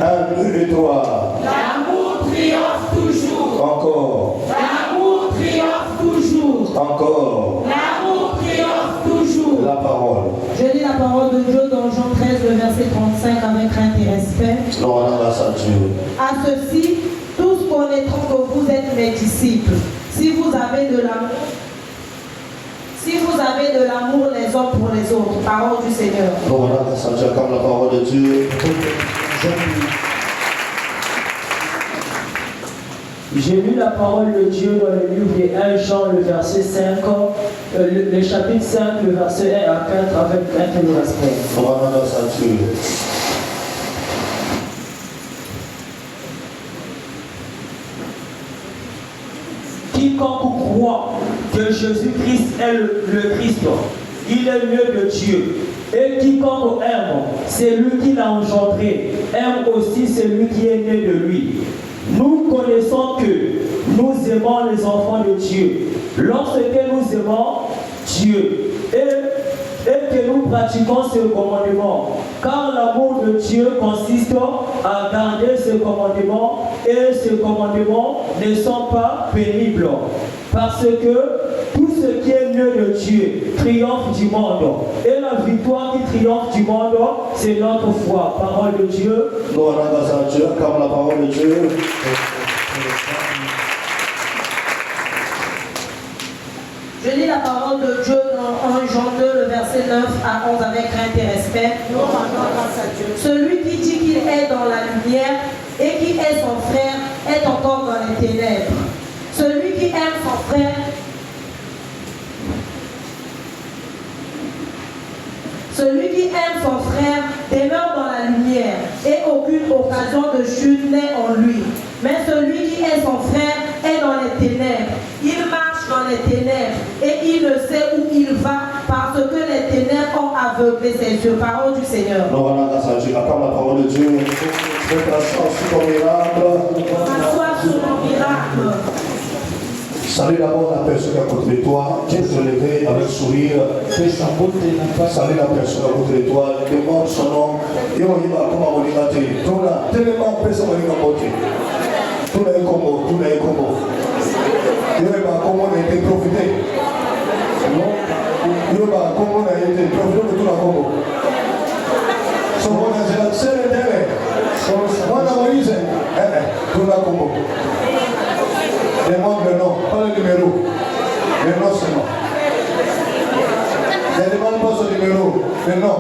1, 2 et 3. L'amour triomphe toujours. Encore. L'amour triomphe toujours. Encore. L'amour triomphe toujours. La parole. Je lis la parole de Dieu dans Jean 13, le verset 35 avec crainte et respect. À ceci, tous connaîtront que vous êtes mes disciples. Si vous avez de l'amour, les uns pour les autres. Parole du Seigneur. Comme la parole de Dieu. J'ai lu la parole de Dieu dans le livre de 1 Jean, le verset 5, le chapitre 5, le verset 1 à 4, avec crainte et respect. Quiconque croit que Jésus-Christ est le Christ, il est mieux de Dieu. Et quiconque aime, c'est lui qui l'a engendré, aime aussi celui qui est né de lui. Nous connaissons que nous aimons les enfants de Dieu lorsque nous aimons Dieu et que nous pratiquons ce commandement. Car l'amour de Dieu consiste à garder ce commandement et ces commandements ne sont pas pénibles. Parce que tout ce qui est né de Dieu triomphe du monde. Et la victoire qui triomphe du monde, c'est notre foi. Parole de Dieu. Nous rendons à Dieu comme la parole de Dieu. Je lis la parole de Dieu dans 1 Jean 2, le verset 9 à 11 avec crainte et respect. Nous rendons grâce à Dieu. Celui qui dit qu'il est dans la lumière et qui est son frère est encore dans les ténèbres. Celui qui aime son frère demeure dans la lumière et aucune occasion de chute n'est en lui. Mais celui qui est son frère est dans les ténèbres. Il marche dans les ténèbres et il ne sait où il va parce que les ténèbres ont aveuglé ses yeux. Parole du Seigneur. Nous rendons grâce à Dieu comme la parole de Dieu. Faites asseoir sur ton miracle. S'asseoir sur mon miracle. Salut d'abord la personne à côté de toi. Tu peux te lever avec sourire. Salut la personne à côté de toi. Demande son nom. Yo, il va comme on dit. Tout là, tellement personne à côté. Tout là est combo. Tout là est combo. Yo, il va comme on a été profité. Yo, va comme on a été profité de tout la combo. So, on a dit la scène est moi, on a dit tout la combo. Demande le nom, pas le numéro. Le nom, c'est non. Je ne demande pas ce numéro, le nom.